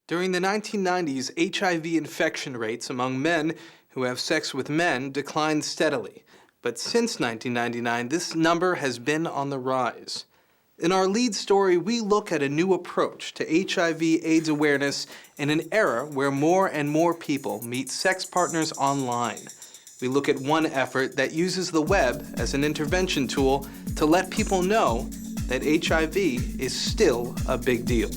During the 1990s, HIV infection rates among men who have sex with men declined steadily. But since 1999, this number has been on the rise. In our lead story, we look at a new approach to HIV/AIDS awareness in an era where more and more people meet sex partners online. We look at one effort that uses the web as an intervention tool to let people know that HIV is still a big deal.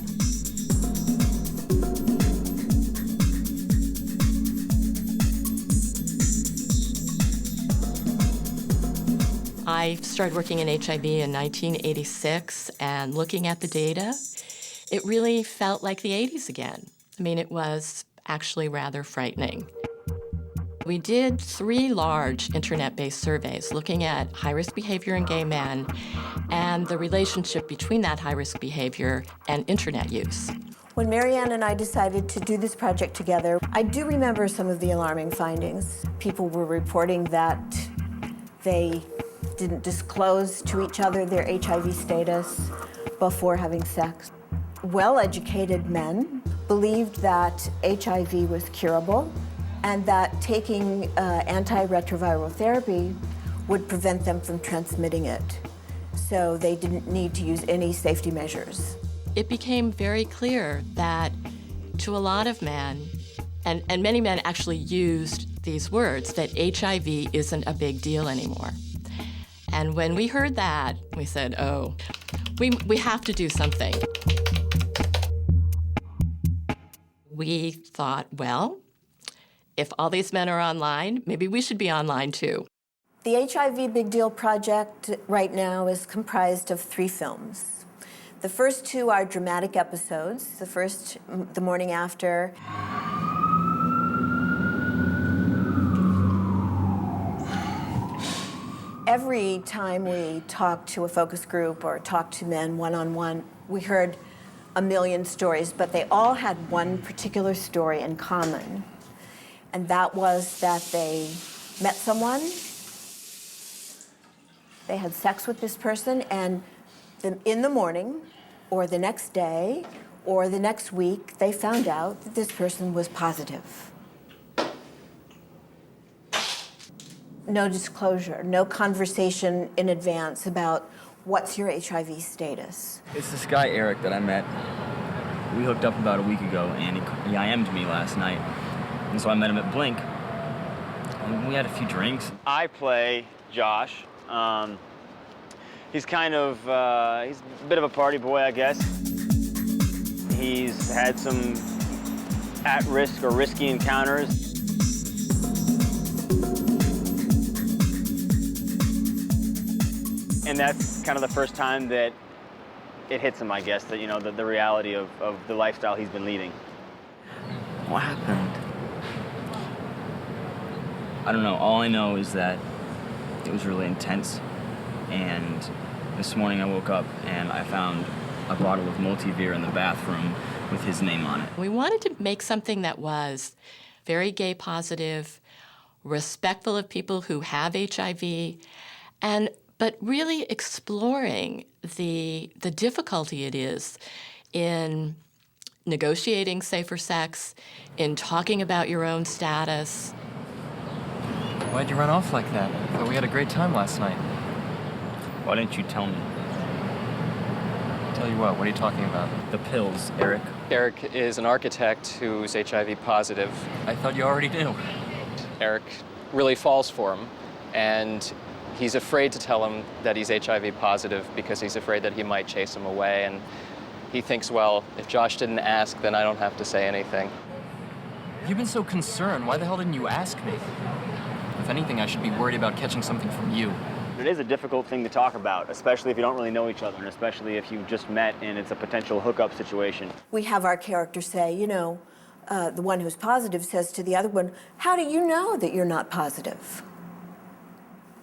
I started working in HIV in 1986, and looking at the data, it really felt like the 80s again. I mean, it was actually rather frightening. We did 3 large internet-based surveys looking at high-risk behavior in gay men and the relationship between that high-risk behavior and internet use. When Marianne and I decided to do this project together, I do remember some of the alarming findings. People were reporting that they didn't disclose to each other their HIV status before having sex. Well-educated men believed that HIV was curable and that taking antiretroviral therapy would prevent them from transmitting it. So they didn't need to use any safety measures. It became very clear that to a lot of men, and many men actually used these words, that HIV isn't a big deal anymore. And when we heard that, we said, oh, we have to do something. We thought, well, if all these men are online, maybe we should be online too. The HIV Big Deal Project right now is comprised of 3 films. The first 2 are dramatic episodes. The first, the morning after. Every time we talked to a focus group or talked to men one-on-one, we heard a million stories, but they all had one particular story in common. And that was that they met someone, they had sex with this person, and in the morning, or the next day, or the next week, they found out that this person was positive. No disclosure, no conversation in advance about what's your HIV status. It's this guy, Eric, that I met. We hooked up about a week ago, and he IM'd me last night. And so I met him at Blink, and we had a few drinks. I play Josh. He's kind of, he's a bit of a party boy, I guess. He's had some at-risk or risky encounters. And that's kind of the first time that it hits him, I guess, that, you know, the reality of the lifestyle he's been leading. What happened? I don't know. All I know is that it was really intense. And this morning I woke up and I found a bottle of Multivir in the bathroom with his name on it. We wanted to make something that was very gay positive, respectful of people who have HIV, but really exploring the difficulty it is in negotiating safer sex, in talking about your own status. Why'd you run off like that? I thought we had a great time last night. Why didn't you tell me? Tell you what are you talking about? The pills, Eric. Eric is an architect who's HIV positive. I thought you already knew. Eric really falls for him, and he's afraid to tell him that he's HIV positive because he's afraid that he might chase him away, and he thinks, well, if Josh didn't ask, then I don't have to say anything. You've been so concerned. Why the hell didn't you ask me? If anything, I should be worried about catching something from you. It is a difficult thing to talk about, especially if you don't really know each other, and especially if you've just met and it's a potential hookup situation. We have our character say, you know, the one who's positive says to the other one, how do you know that you're not positive?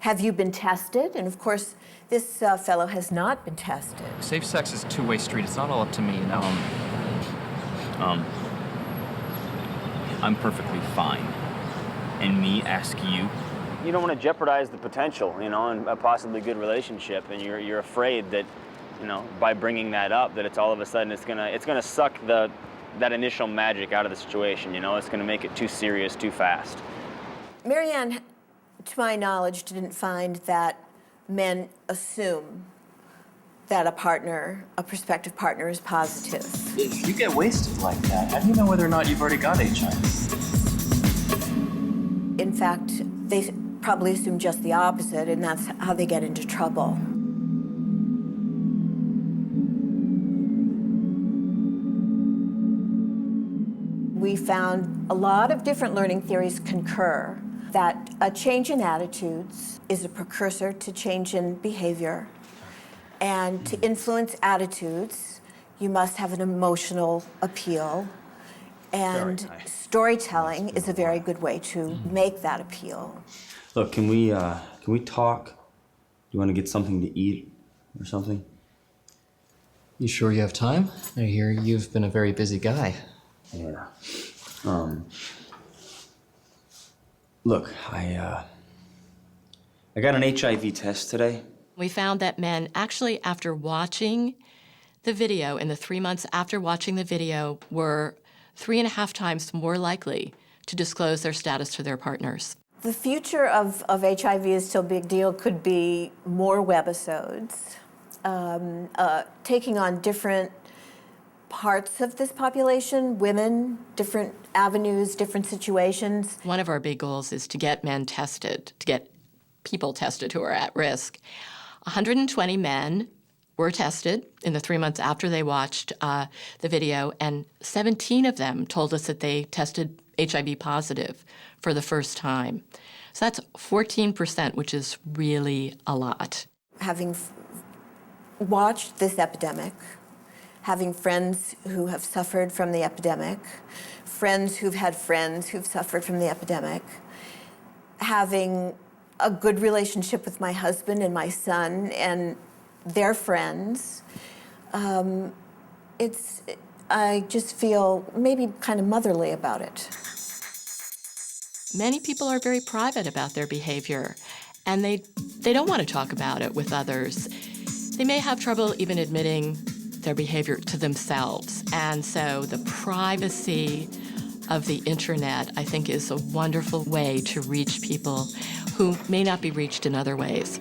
Have you been tested? And of course, this fellow has not been tested. Safe sex is a two-way street. It's not all up to me, you know. I'm perfectly fine. And me ask you? You don't want to jeopardize the potential, you know, in a possibly good relationship, and you're afraid that, you know, by bringing that up, that it's all of a sudden it's gonna suck the that initial magic out of the situation, you know? It's gonna make it too serious too fast. Marianne, to my knowledge, didn't find that men assume that a prospective partner is positive. If you get wasted like that, how do you know whether or not you've already got HIV? In fact, they probably assume just the opposite, and that's how they get into trouble. We found a lot of different learning theories concur that a change in attitudes is a precursor to change in behavior. And to influence attitudes, you must have an emotional appeal. And storytelling is a very good way to make that appeal. Look, can we talk? Do you want to get something to eat or something? You sure you have time? I hear you've been a very busy guy. Yeah. Look, I got an HIV test today. We found that men actually, after watching the video, in the 3 months after watching the video, were 3.5 times more likely to disclose their status to their partners. The future of HIV is still a big deal. Could be more webisodes, taking on different parts of this population, women, different avenues, different situations. One of our big goals is to get men tested, to get people tested who are at risk. 120 men were tested in the 3 months after they watched the video, and 17 of them told us that they tested HIV positive for the first time. So that's 14%, which is really a lot. Having watched this epidemic, having friends who have suffered from the epidemic, friends who've had friends who've suffered from the epidemic, having a good relationship with my husband and my son and their friends, I just feel maybe kind of motherly about it. Many people are very private about their behavior, and they don't want to talk about it with others. They may have trouble even admitting their behavior to themselves. And so the privacy of the internet, I think, is a wonderful way to reach people who may not be reached in other ways.